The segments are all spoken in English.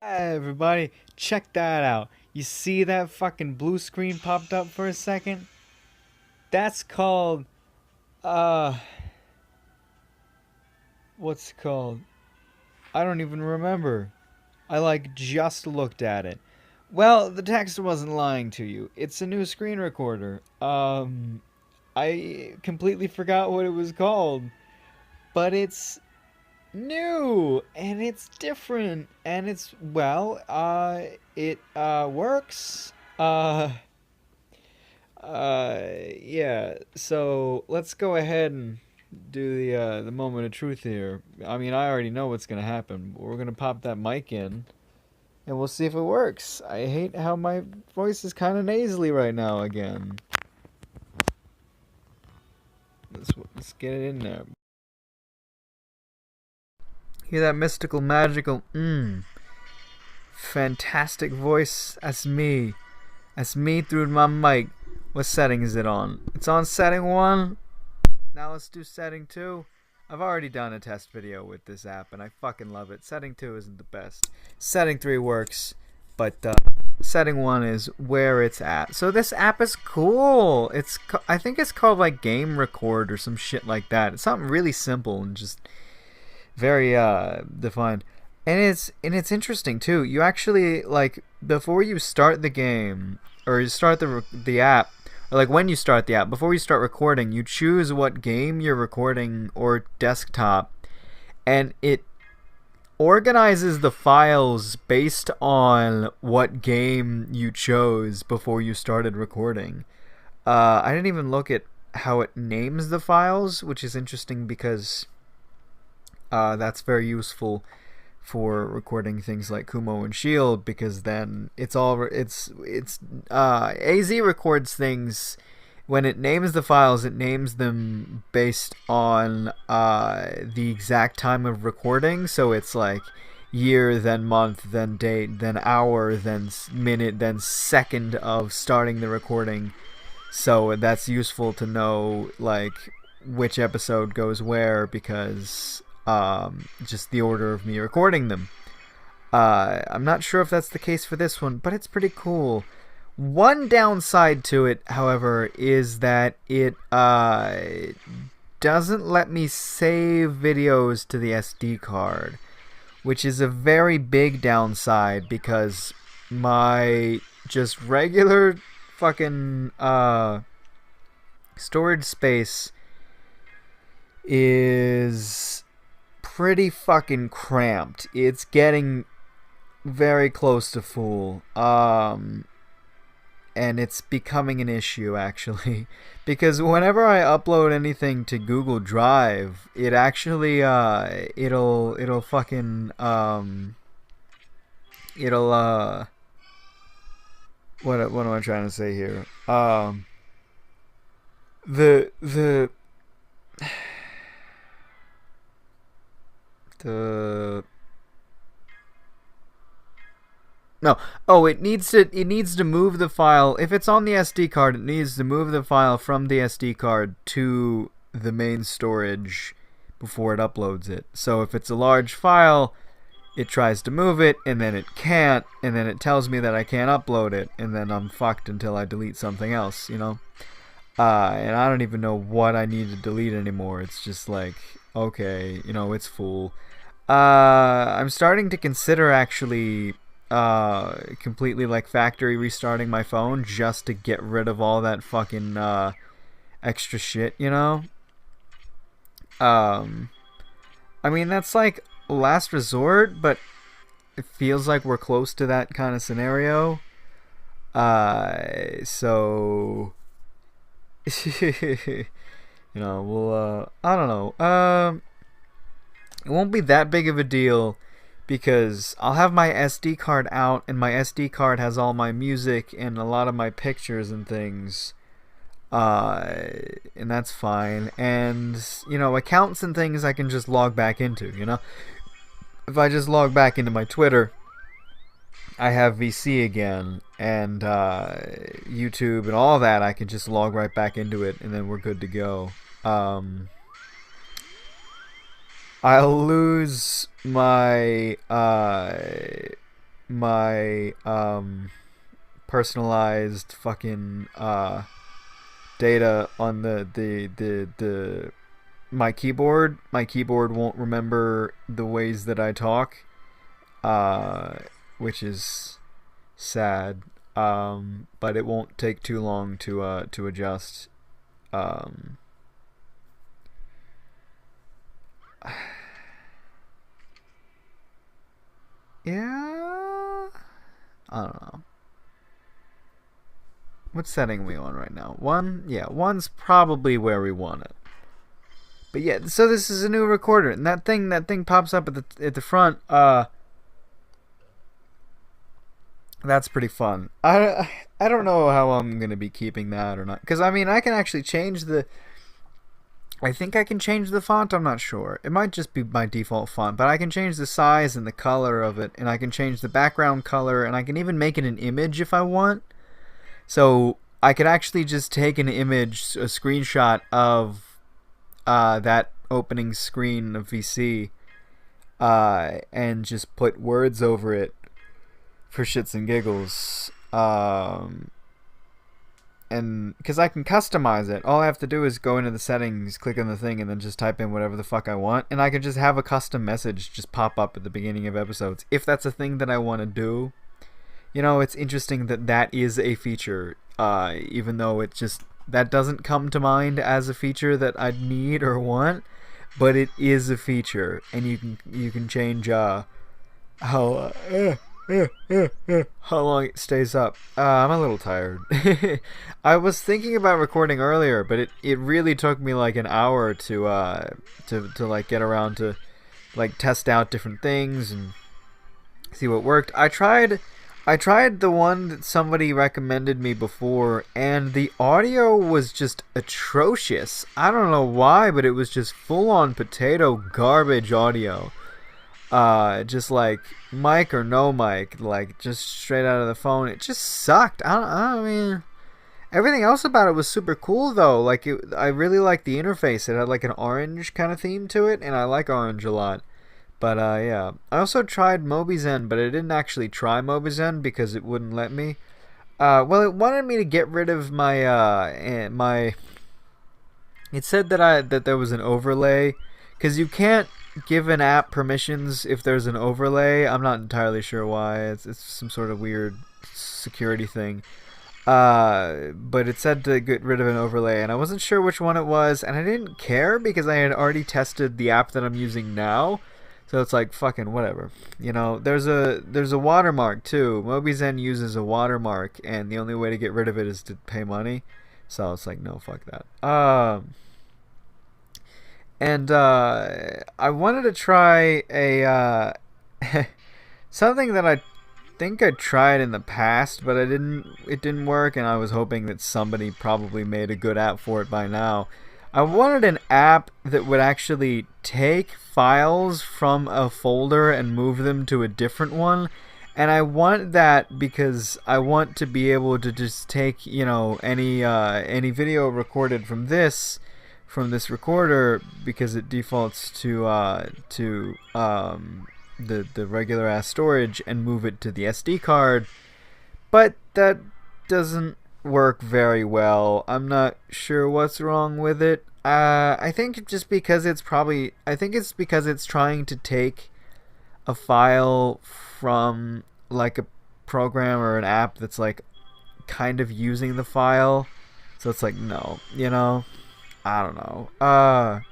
Hey everybody, check that out. You see that fucking blue screen popped up for a second? That's called, uh, what's it called? I don't even remember. I just looked at it. Well, the text wasn't lying to you. It's a new screen recorder. I completely forgot what it was called, but it's new and it's different and it works. Yeah. So let's go ahead and do the moment of truth here. I mean, I already know what's gonna happen. We're gonna pop that mic in, and we'll see if it works. I hate how my voice is kind of nasally right now again. Let's get it in there. Hear that mystical, magical, fantastic voice? That's me. That's me through my mic. What setting is it on? It's on setting 1. Now let's do setting 2. I've already done a test video with this app and I fucking love it. Setting 2 isn't the best. Setting 3 works, but setting 1 is where it's at. So this app is cool. I think it's called like Game Record or some shit like that. It's something really simple and just very defined. And it's interesting too. You actually like before you start the game or you start the app, or like when you start the app, before you start recording, you choose what game you're recording or desktop, and it organizes the files based on what game you chose before you started recording. I didn't even look at how it names the files, which is interesting because that's very useful for recording things like Kumo and Shield, because then it's AZ records things. When it names the files, it names them based on the exact time of recording. So it's like year, then month, then date, then hour, then minute, then second of starting the recording. So that's useful to know like which episode goes where, because just the order of me recording them. I'm not sure if that's the case for this one, but it's pretty cool. One downside to it, however, is that it doesn't let me save videos to the SD card, which is a very big downside because my just regular fucking storage space is pretty fucking cramped. It's getting very close to full. And it's becoming an issue actually because whenever I upload anything to Google Drive, it actually it'll fucking it'll what am I trying to say here? The the No. Oh, it needs to move the file. If it's on the SD card, it needs to move the file from the SD card to the main storage before it uploads it. So if it's a large file, it tries to move it and then it can't, and then it tells me that I can't upload it, and then I'm fucked until I delete something else, you know? And I don't even know what I need to delete anymore. It's just like, okay, it's full. I'm starting to consider actually completely like factory restarting my phone just to get rid of all that fucking extra shit, I mean, that's like last resort, but it feels like we're close to that kind of scenario. So we'll I don't know. It won't be that big of a deal because I'll have my SD card out, and my SD card has all my music and a lot of my pictures and things. And that's fine. And, accounts and things I can just log back into, If I just log back into my Twitter, I have VC again, and YouTube and all that, I can just log right back into it, and then we're good to go. I'll lose my my personalized fucking data on the my keyboard. My keyboard won't remember the ways that I talk, which is sad. But it won't take too long to adjust. Yeah, I don't know. What setting are we on right now? 1? Yeah, 1's probably where we want it. But yeah, so this is a new recorder, and that thing pops up at the front. That's pretty fun. I don't know how I'm gonna be keeping that or not, because I mean I can actually change the. I think I can change the font. I'm not sure. It might just be my default font, but I can change the size and the color of it, and I can change the background color, and I can even make it an image if I want. So I could actually just take an image, a screenshot of that opening screen of VC, and just put words over it for shits and giggles. And because I can customize it, all I have to do is go into the settings, click on the thing, and then just type in whatever the fuck I want, and I can just have a custom message just pop up at the beginning of episodes if that's a thing that I want to do. You know, it's interesting that that is a feature, even though it just that doesn't come to mind as a feature that I'd need or want, but it is a feature, and you can change how long it stays up. I'm a little tired. I was thinking about recording earlier, but it really took me like an hour to like get around to like test out different things and see what worked. I tried the one that somebody recommended me before, and the audio was just atrocious. I don't know why, but it was just full-on potato garbage audio. Just like mic or no mic, like just straight out of the phone. It just sucked. I mean, everything else about it was super cool though. Like I really liked the interface. It had like an orange kind of theme to it, and I like orange a lot. But yeah, I also tried Mobizen, but I didn't actually try Mobizen because it wouldn't let me. Well, it wanted me to get rid of my my. It said that there was an overlay, because you can't give an app permissions if there's an overlay. I'm not entirely sure why. It's some sort of weird security thing. But it said to get rid of an overlay, and I wasn't sure which one it was, and I didn't care because I had already tested the app that I'm using now. So it's like fucking whatever. You know, there's a watermark too. Mobizen uses a watermark, and the only way to get rid of it is to pay money. So it's like, no, fuck that. And I wanted to try a something that I think I tried in the past, but it didn't work, and I was hoping that somebody probably made a good app for it by now. I wanted an app that would actually take files from a folder and move them to a different one. And I want that because I want to be able to just take, you know, any video recorded from this recorder, because it defaults to the regular ass storage, and move it to the SD card. But that doesn't work very well. I'm not sure what's wrong with it. I think just because it's because it's trying to take a file from like a program or an app that's like kind of using the file. So it's like, no, you know, I don't know. I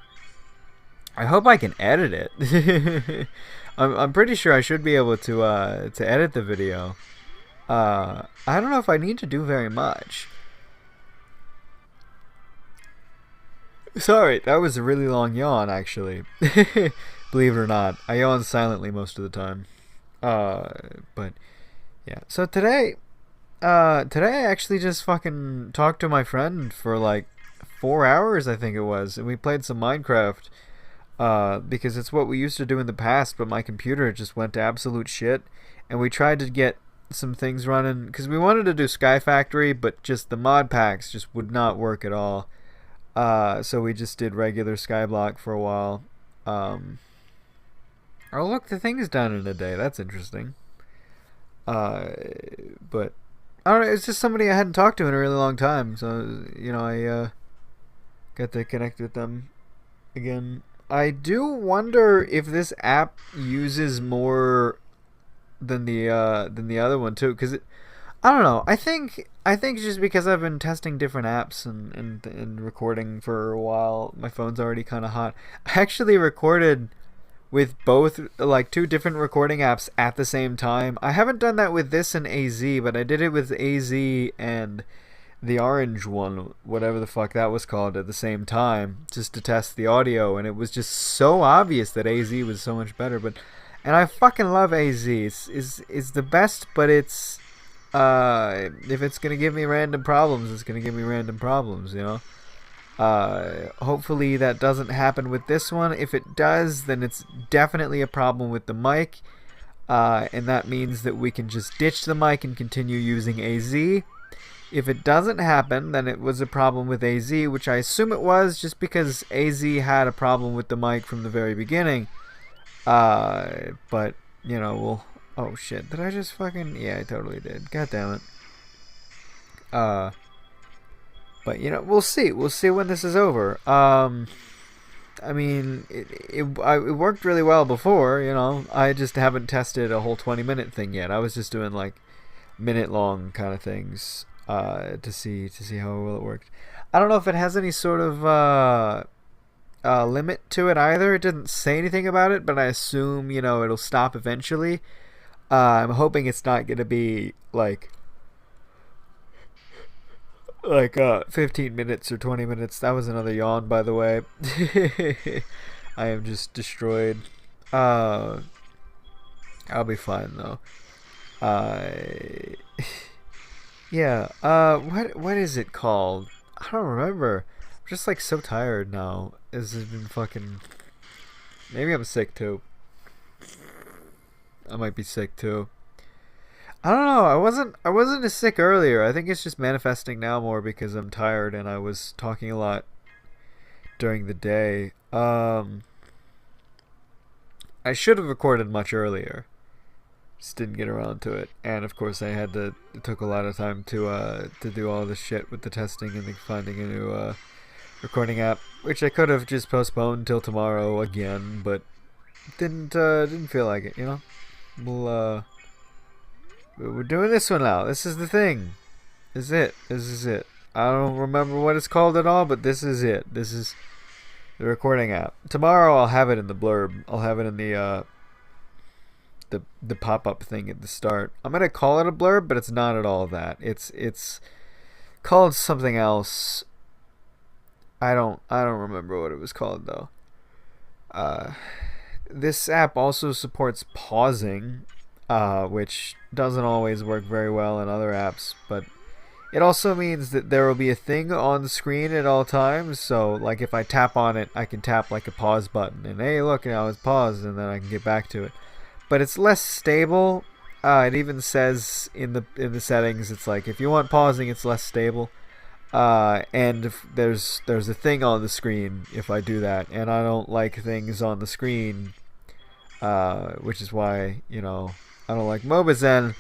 hope I can edit it. I'm pretty sure I should be able to edit the video. I don't know if I need to do very much. Sorry, that was a really long yawn, actually. Believe it or not, I yawn silently most of the time. But yeah. So today I actually just fucking talked to my friend for like 4 hours, I think it was, and we played some Minecraft. Because it's what we used to do in the past, but my computer just went to absolute shit, and we tried to get some things running, because we wanted to do Sky Factory, but just the mod packs just would not work at all. So we just did regular Skyblock for a while. Oh look, the thing is done in a day. That's interesting. But I don't know. It's just somebody I hadn't talked to in a really long time, so I got to connect with them again. I do wonder if this app uses more than the other one too, because I don't know. I think just because I've been testing different apps and recording for a while, my phone's already kind of hot. I actually recorded with both, like, two different recording apps at the same time. I haven't done that with this and AZ, but I did it with AZ and the orange one, whatever the fuck that was called, at the same time, just to test the audio, and it was just so obvious that AZ was so much better. And I fucking love AZ. It's the best, but it's if it's gonna give me random problems, it's gonna give me random problems, Hopefully that doesn't happen with this one. If it does, then it's definitely a problem with the mic, and that means that we can just ditch the mic and continue using AZ. If it doesn't happen, then it was a problem with AZ, which I assume it was, just because AZ had a problem with the mic from the very beginning. But, we'll... Oh, shit. Did I just fucking... Yeah, I totally did. God damn it. But, we'll see. We'll see when this is over. I mean, it worked really well before, I just haven't tested a whole 20-minute thing yet. I was just doing, like, minute-long kind of things to see how well it worked. I don't know if it has any sort of limit to it either. It didn't say anything about it, but I assume, it'll stop eventually. I'm hoping it's not going to be, like 15 minutes or 20 minutes. That was another yawn, by the way. I am just destroyed. I'll be fine, though. Yeah, what is it called? I don't remember. I'm just, like, so tired now. This has been fucking... Maybe I'm sick, too. I might be sick, too. I don't know. I wasn't as sick earlier. I think it's just manifesting now more because I'm tired and I was talking a lot during the day. I should have recorded much earlier. Just didn't get around to it. And of course it took a lot of time to do all this shit with the testing and finding a new recording app, which I could have just postponed till tomorrow again, but didn't feel like it, We're doing this one now. This is the thing. This is it. I don't remember what it's called at all, but this is it. This is the recording app. Tomorrow I'll have it in the blurb. I'll have it in the pop-up thing at the start. I'm gonna call it a blurb, but it's not at all that. It's called something else. I don't remember what it was called though. This app also supports pausing, which doesn't always work very well in other apps, but it also means that there will be a thing on the screen at all times. So, like, if I tap on it, I can tap like a pause button, and hey, look, now it's paused, and then I can get back to it. But it's less stable. It even says in the settings, it's like if you want pausing, it's less stable. And if there's a thing on the screen if I do that, and I don't like things on the screen, which is why I don't like Mobizen,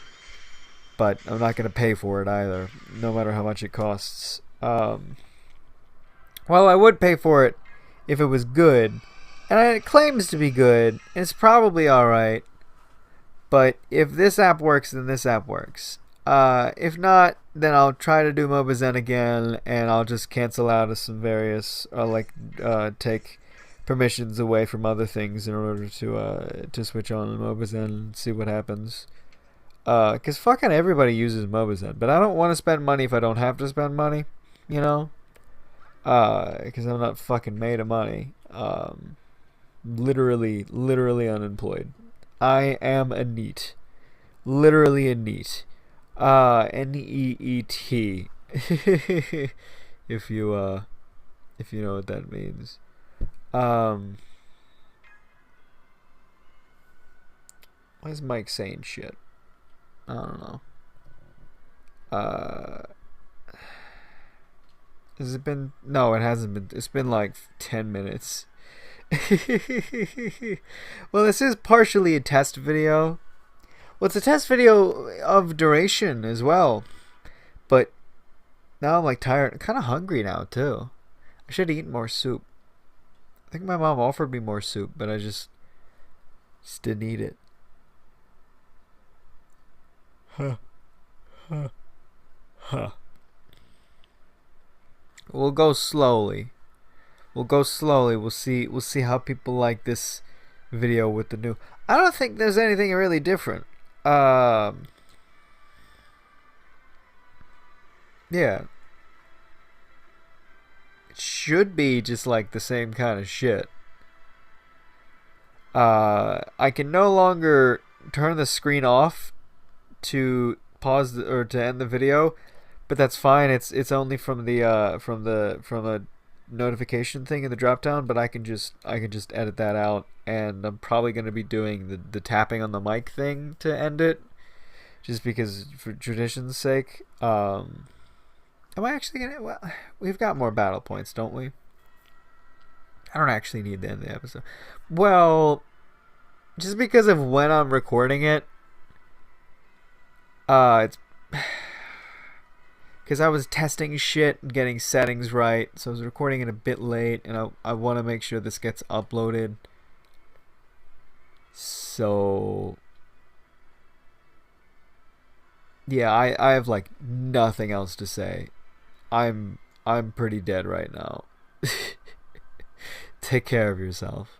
but I'm not gonna pay for it either, no matter how much it costs. Well, I would pay for it if it was good, and it claims to be good. And it's probably all right, but if this app works, then this app works. If not, then I'll try to do Mobizen again, and I'll just cancel out of some various, take permissions away from other things in order to switch on Mobizen and see what happens. Because fucking everybody uses Mobizen, but I don't want to spend money if I don't have to spend money, because I'm not fucking made of money. Literally unemployed. I am a NEET. Literally a NEET. NEET. if you know what that means. Why is Mike saying shit? I don't know. Has it been? No, it hasn't been. It's been like 10 minutes. Well, this is partially a test video. Well, it's a test video of duration as well. But now I'm like tired. I'm kind of hungry now too. I should eat more soup. I think my mom offered me more soup, but I just didn't eat it. Huh. Huh. Huh. We'll go slowly. We'll go slowly. We'll see how people like this video with the new. I don't think there's anything really different. Yeah. It should be just like the same kind of shit. I can no longer turn the screen off to pause or to end the video, but that's fine. It's only from the notification thing in the drop down, but I can just edit that out, and I'm probably going to be doing the tapping on the mic thing to end it, just because for tradition's sake. Am I actually gonna? Well, we've got more battle points, don't we? I don't actually need to end the episode. Well, just because of when I'm recording it, it's because I was testing shit and getting settings right, so I was recording it a bit late, and I want to make sure this gets uploaded. So yeah, I have like nothing else to say. I'm pretty dead right now. Take care of yourself.